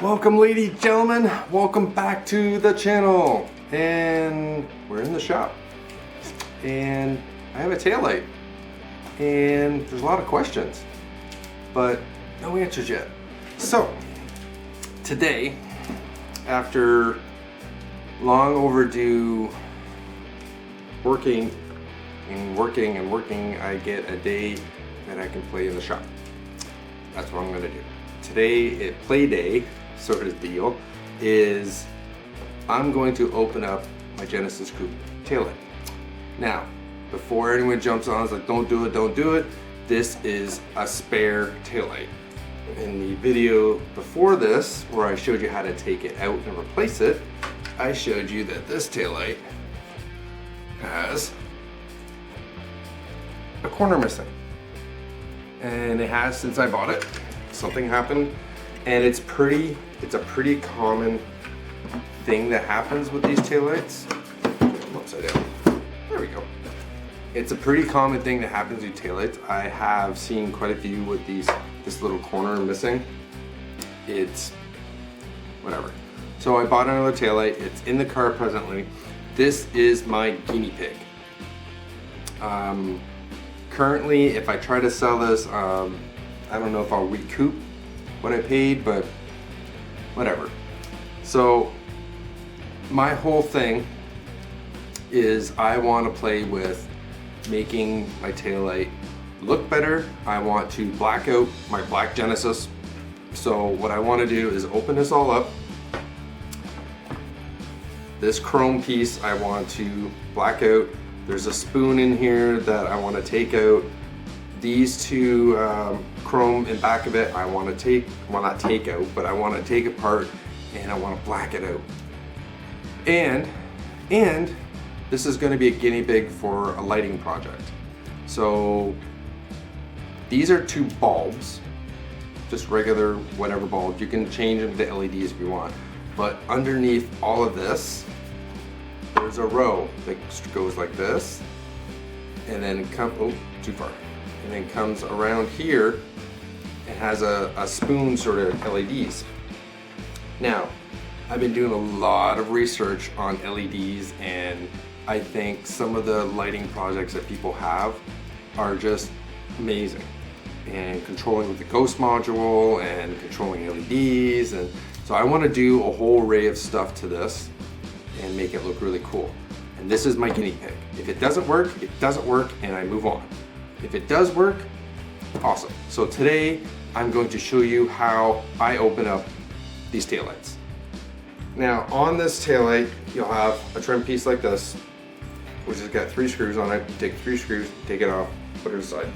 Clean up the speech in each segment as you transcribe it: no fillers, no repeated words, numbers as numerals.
Welcome, ladies and gentlemen, welcome back to the channel. And we're in the shop and I have a taillight and there's a lot of questions but no answers yet. So today, after long overdue working, I get a day that I can play in the shop. That's what I'm gonna do. Today, play day, sort of deal, is I'm going to open up my Genesis Coupe taillight. Now, before anyone jumps on, it's like, don't do it, this is a spare taillight. In the video before this, where I showed you how to take it out and replace it, I showed you that this taillight has a corner missing. And it has since I bought it. Something happened, and it's a pretty common thing that happens with these taillights. Upside down. There we go. It's a pretty common thing that happens with taillights. I have seen quite a few with this little corner missing. It's whatever. So I bought another taillight. It's in the car presently. This is my guinea pig. Currently, if I try to sell this, I don't know if I'll recoup what I paid, but whatever. So my whole thing is I want to play with making my taillight look better. I want to black out my black Genesis. So what I want to do is open this all up. This chrome piece I want to black out. There's a spoon in here that I want to take out. These two chrome in back of it I want to take, well, not take out, but I want to take apart and I want to black it out. And this is going to be a guinea pig for a lighting project. So these are two bulbs, just regular whatever bulbs. You can change them to LEDs if you want. But underneath all of this, there's a row that goes like this, and then too far. And then comes around here and has a spoon sort of LEDs. Now, I've been doing a lot of research on LEDs, and I think some of the lighting projects that people have are just amazing. And controlling with the ghost module and controlling LEDs, and so I want to do a whole array of stuff to this and make it look really cool. And this is my guinea pig. If it doesn't work, it doesn't work, and I move on. If it does work, awesome. So today, I'm going to show you how I open up these taillights. Now, on this taillight, you'll have a trim piece like this, which has got 3 screws on it. You take 3 screws, take it off, put it aside.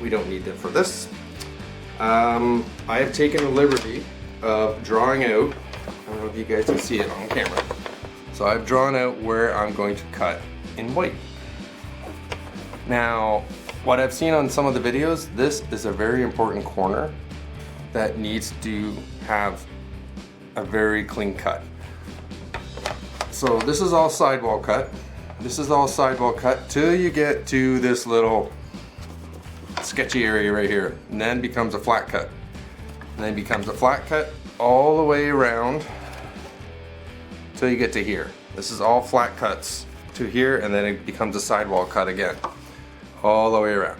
We don't need that for this. I have taken the liberty of drawing out, I don't know if you guys can see it on camera. So I've drawn out where I'm going to cut in white. Now, what I've seen on some of the videos, this is a very important corner that needs to have a very clean cut. So this is all sidewall cut. This is all sidewall cut till you get to this little sketchy area right here, and then becomes a flat cut. And then becomes a flat cut all the way around till you get to here. This is all flat cuts to here, and then it becomes a sidewall cut again, all the way around.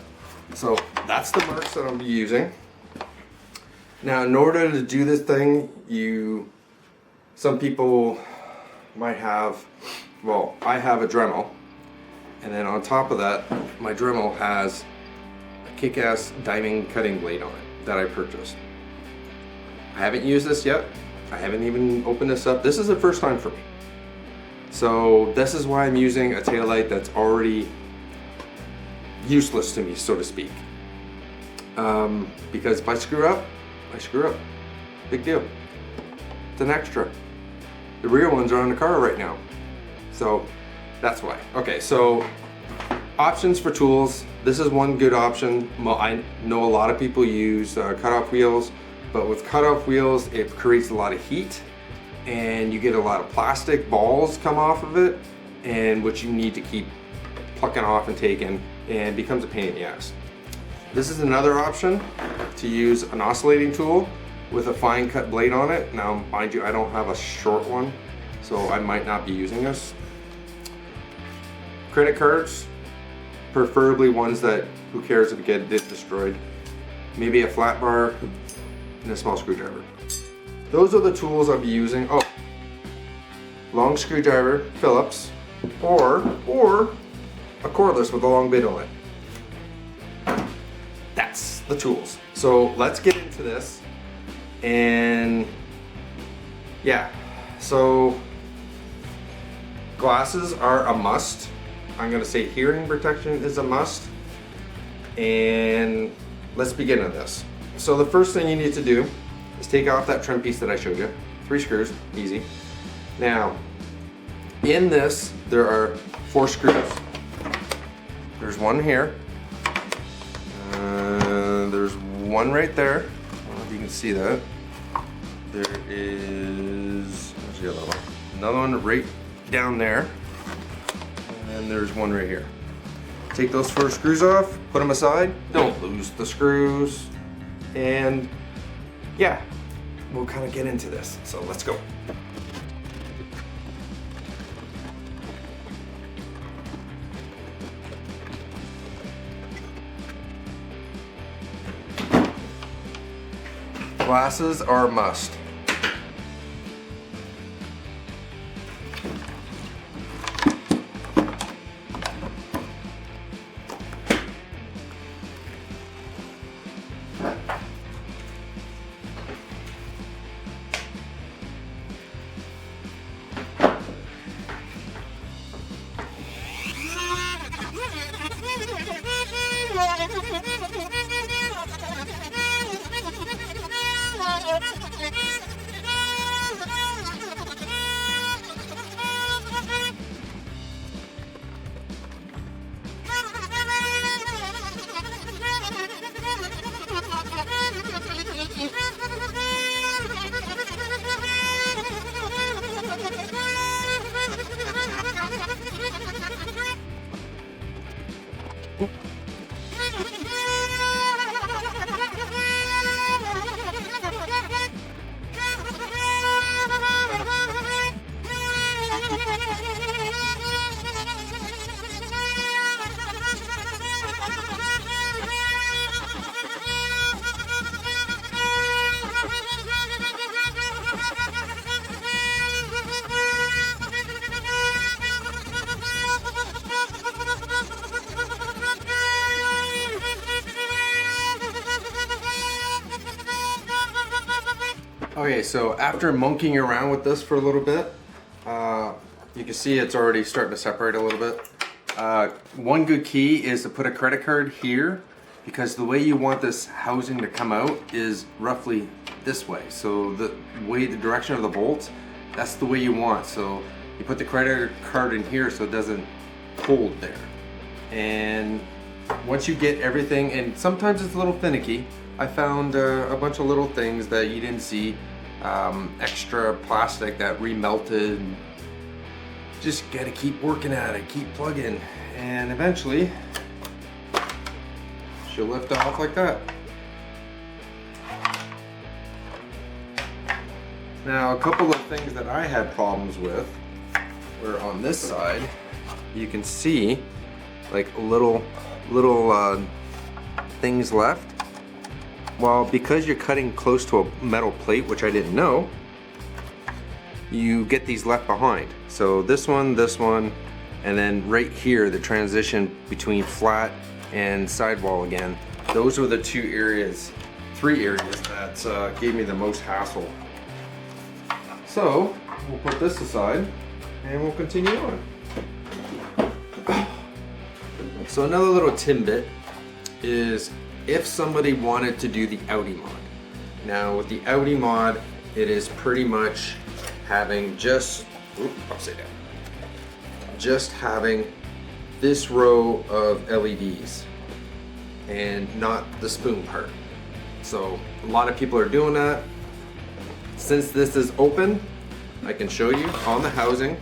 So that's the marks that I'll be using. Now, in order to do this thing, some people might have, well, I have a Dremel, and then on top of that, my Dremel has a kick-ass diamond cutting blade on it that I purchased. I haven't used this yet. I haven't even opened this up. This is the first time for me. So this is why I'm using a taillight that's already useless to me, so to speak. Because if I screw up, I screw up. Big deal. It's an extra. The rear ones are on the car right now. So that's why. Okay, so options for tools. This is one good option. Well, I know a lot of people use cutoff wheels, but with cutoff wheels, it creates a lot of heat and you get a lot of plastic balls come off of it, and which you need to keep plucking off and taking, and becomes a pain in the ass. This is another option, to use an oscillating tool. with a fine cut blade on it. Now, mind you, I don't have a short one, so I might not be using this. Credit cards, preferably ones that, who cares if it gets destroyed. Maybe a flat bar and a small screwdriver. Those are the tools I'll be using. Oh, long screwdriver, Phillips, or a cordless with a long bit on it. That's the tools. So let's get into this. And yeah, so glasses are a must. I'm gonna say hearing protection is a must. And let's begin on this. So the first thing you need to do is take off that trim piece that I showed you. 3 screws, easy. Now, in this, there are 4 screws. There's one here. There's one right there. I don't know if you can see that. There is, where's the other one? Another one right down there. And there's one right here. Take those 4 screws off, put them aside. Don't lose the screws. And yeah, we'll kind of get into this. So let's go. Glasses are a must. Okay, so after monkeying around with this for a little bit, you can see it's already starting to separate a little bit. One good key is to put a credit card here, because the way you want this housing to come out is roughly this way. So the direction of the bolts, that's the way you want. So you put the credit card in here so it doesn't hold there. And once you get everything, and sometimes it's a little finicky, I found a bunch of little things that you didn't see, extra plastic that remelted. Just gotta keep working at it, keep plugging, and eventually she'll lift off like that. Now, a couple of things that I had problems with were on this side. You can see like little things left. Well, because you're cutting close to a metal plate, which I didn't know, you get these left behind. So this one, and then right here, the transition between flat and sidewall again. Those were the 3 areas that gave me the most hassle. So we'll put this aside and we'll continue on. So another little tidbit is if somebody wanted to do the Audi mod. Now with the Audi mod, it is pretty much having just having this row of LEDs and not the spoon part. So a lot of people are doing that. Since this is open, I can show you on the housing,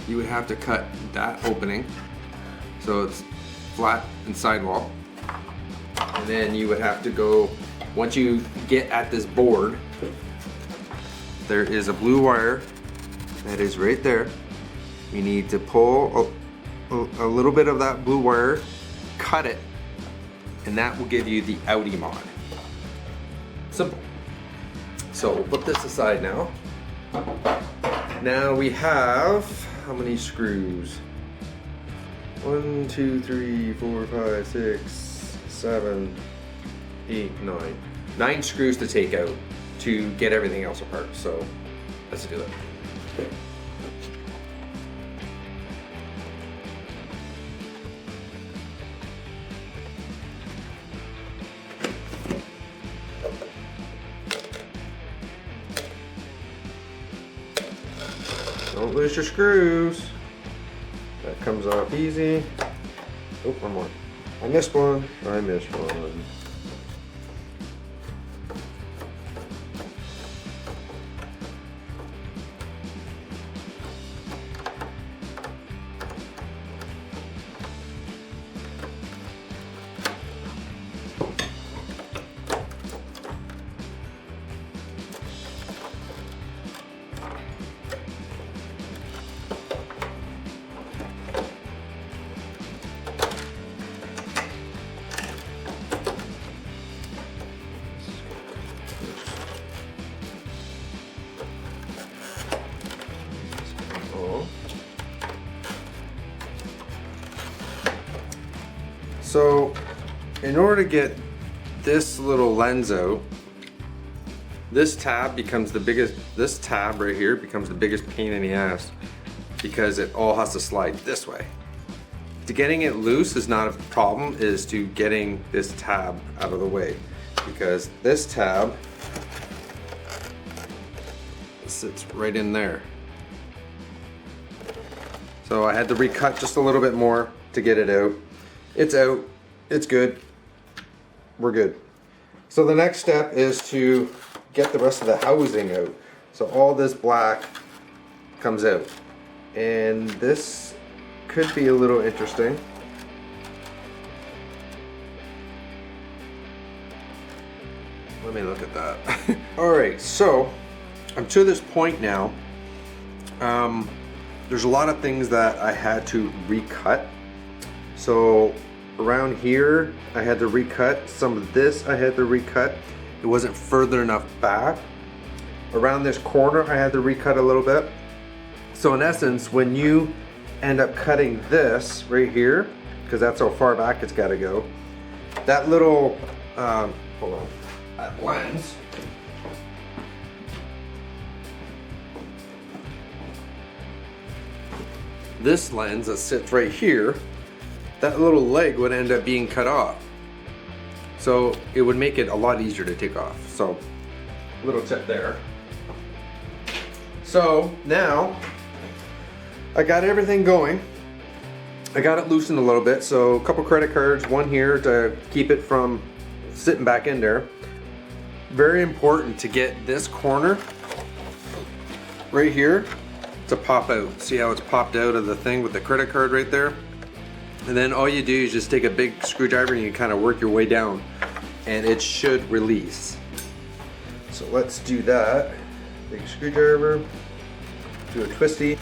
you would have to cut that opening so it's flat and sidewall. And then you would have to go once you get at this board, there is a blue wire that is right there. You need to pull a little bit of that blue wire, cut it, and that will give you the Audi mod. Simple. So we'll put this aside now. Now we have, how many screws? 1, 2, 3, 4, 5, 6, 7, 8, 9. 9 screws to take out to get everything else apart. So let's do it. Don't lose your screws. That comes off easy. Oh, one more. I missed one. I missed one. So in order to get this little lens out, this tab becomes the biggest, this tab right here becomes the biggest pain in the ass because it all has to slide this way. To getting it loose is not a problem, is to getting this tab out of the way, because this tab sits right in there. So I had to recut just a little bit more to get it out. It's out, it's good, we're good. So the next step is to get the rest of the housing out. So all this black comes out. And this could be a little interesting. Let me look at that. Alright, so I'm to this point now. There's a lot of things that I had to recut. So around here I had to recut. Some of this I had to recut. It wasn't further enough back. Around this corner I had to recut a little bit. So in essence, when you end up cutting this right here, because that's how far back it's got to go, that little hold on, that lens, this lens that sits right here, that little leg would end up being cut off. So it would make it a lot easier to take off. So little tip there. So now I got everything going. I got it loosened a little bit. So a couple credit cards, one here to keep it from sitting back in there. Very important to get this corner right here to pop out. See how it's popped out of the thing with the credit card right there? And then all you do is just take a big screwdriver and you kind of work your way down and it should release. So let's do that. Big screwdriver, do a twisty.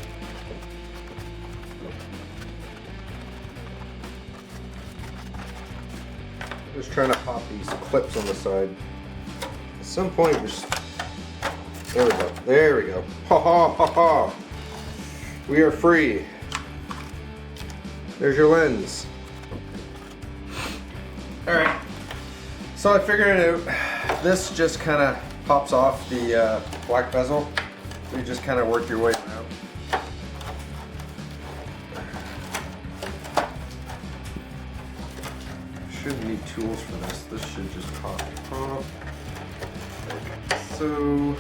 Just trying to pop these clips on the side. At some point, just, there we go, there we go. Ha ha ha ha. We are free. There's your lens. All right, so I figured it out. This just kind of pops off the black bezel. You just kind of work your way out. Shouldn't need tools for this. This should just pop. Like so.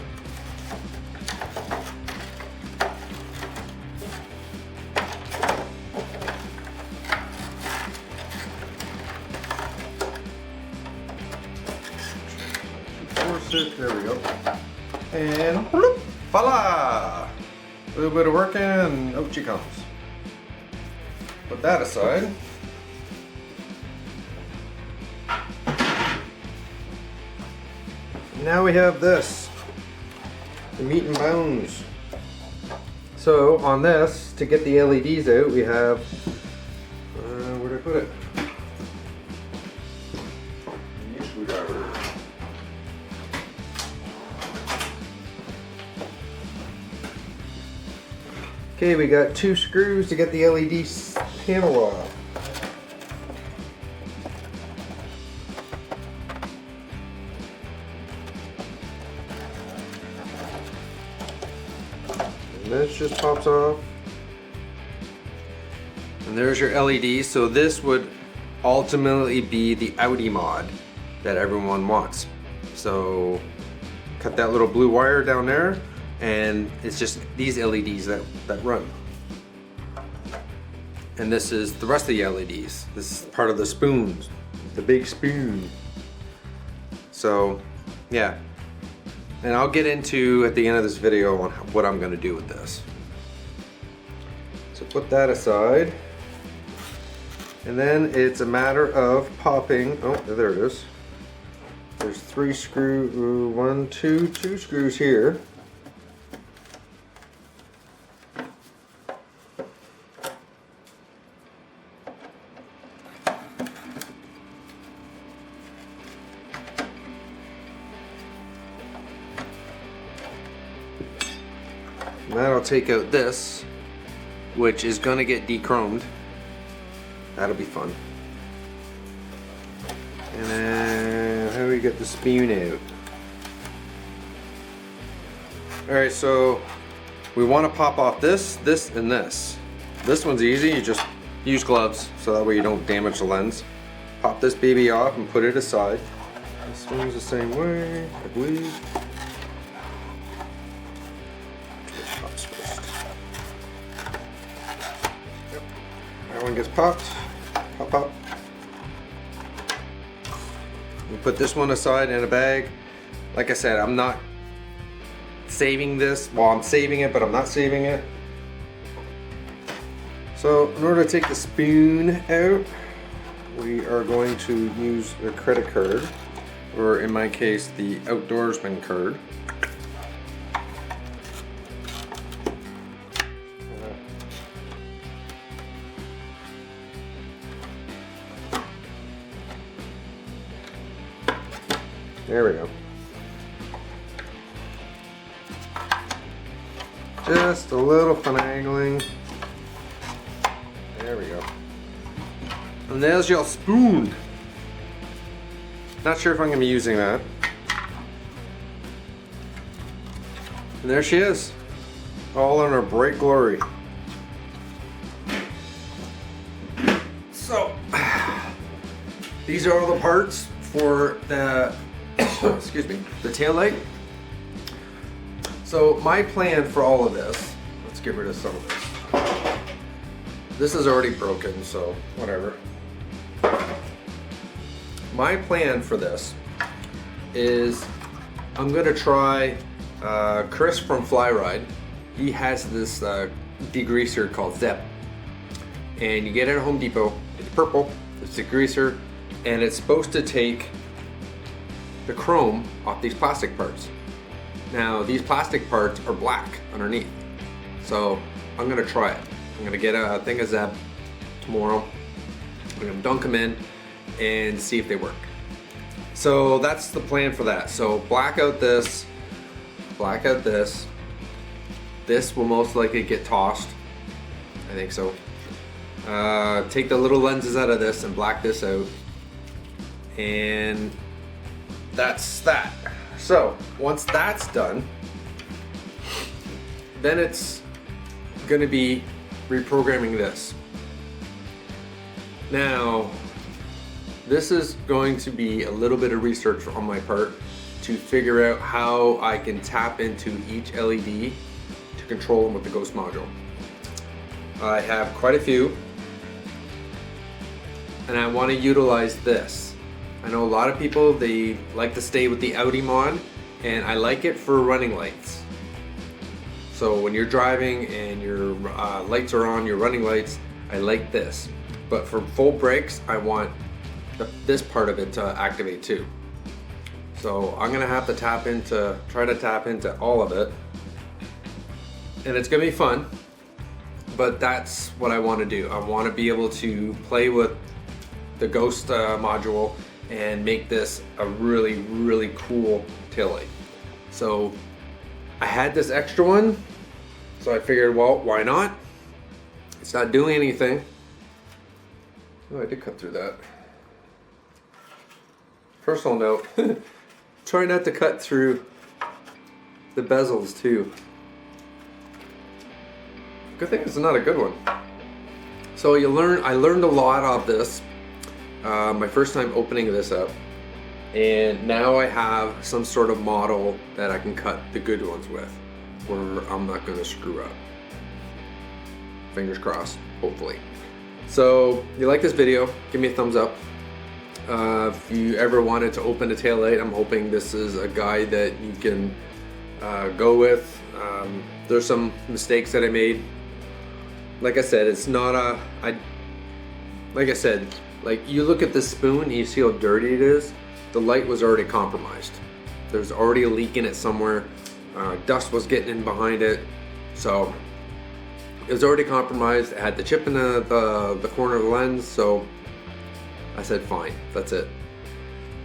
There we go. And bloop, voila! A little bit of working and out she comes. Put that aside. Now we have this, the meat and bones. So on this, to get the LEDs out, we have, where did I put it? Screwdriver. Okay, we got 2 screws to get the LED panel off. This just pops off. And there's your LED. So this would ultimately be the Audi mod that everyone wants. So cut that little blue wire down there, and it's just these LEDs that run. And this is the rest of the LEDs. This is part of the spoons, the big spoon. So yeah. And I'll get into at the end of this video on what I'm going to do with this. So put that aside. And then it's a matter of popping. Oh, there it is. There's 3 screws, 1, 2 screws here. And that'll take out this, which is gonna get de-chromed. That'll be fun. And then, how do we get the spoon out? Alright, so we want to pop off this, and this. This one's easy, you just use gloves so that way you don't damage the lens. Pop this baby off and put it aside. This one's the same way, I believe. That one gets popped. Pop, pop. We put this one aside in a bag. Like I said, I'm not saving this. Well, I'm saving it, but I'm not saving it. So in order to take the spoon out, we are going to use a credit card, or in my case, the outdoorsman card. There we go. Just a little finagling. There we go. And there's your spoon. Not sure if I'm going to be using that. And there she is. All in her bright glory. So, these are all the parts for the excuse me, the tail light. So my plan for all of this, let's get rid of some of this. This is already broken, so whatever. My plan for this is I'm gonna try Chris from Flyride. He has this degreaser called Zep, and you get it at Home Depot. It's purple, it's a degreaser, and it's supposed to take the chrome off these plastic parts. Now these plastic parts are black underneath, so I'm gonna try it. I'm gonna get a thing of Zep tomorrow. I'm gonna dunk them in and see if they work. So that's the plan for that. So black out this, black out this. This will most likely get tossed. I think so. Take the little lenses out of this and black this out. And that's that. So once that's done, then it's gonna be reprogramming this. Now, this is going to be a little bit of research on my part to figure out how I can tap into each LED to control them with the Ghost module. I have quite a few, and I want to utilize this. I know a lot of people, they like to stay with the Audi mod, and I like it for running lights. So when you're driving and your lights are on, your running lights, I like this. But for full brakes, I want this part of it to activate too. So I'm gonna have to try to tap into all of it. And it's gonna be fun, but that's what I wanna do. I wanna be able to play with the Ghost module and make this a really, really cool taillight. So I had this extra one, so I figured, well, why not? It's not doing anything. Oh, I did cut through that. Personal note, try not to cut through the bezels too. Good thing it's not a good one. So I learned a lot of this. My first time opening this up, and now I have some sort of model that I can cut the good ones with, where I'm not going to screw up. Fingers crossed, hopefully. So, you like this video, give me a thumbs up. If you ever wanted to open a taillight, I'm hoping this is a guide that you can go with. There's some mistakes that I made. Like I said, it's not like you look at this spoon and you see how dirty it is. The light was already compromised. There's already a leak in it somewhere. Dust was getting in behind it. So it was already compromised. It had the chip in the corner of the lens. So I said, fine, that's it.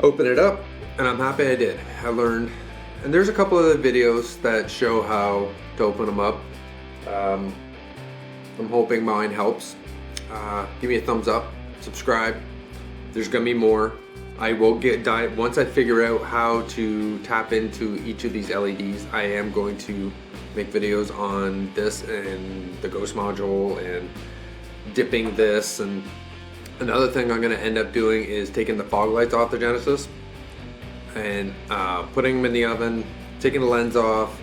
Open it up, and I'm happy I did. I learned, and there's a couple of videos that show how to open them up. I'm hoping mine helps. Give me a thumbs up, subscribe. There's gonna be more. I will once I figure out how to tap into each of these LEDs, I am going to make videos on this and the Ghost module and dipping this. And another thing I'm gonna end up doing is taking the fog lights off the Genesis and putting them in the oven, taking the lens off,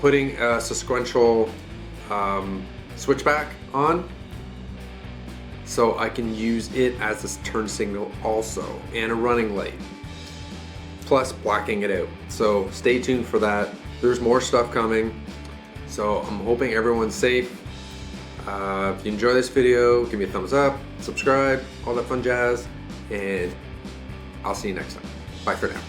putting a sequential switchback on, so I can use it as a turn signal also, and a running light, plus blacking it out. So stay tuned for that. There's more stuff coming, so I'm hoping everyone's safe. If you enjoy this video, give me a thumbs up, subscribe, all that fun jazz, and I'll see you next time. Bye for now.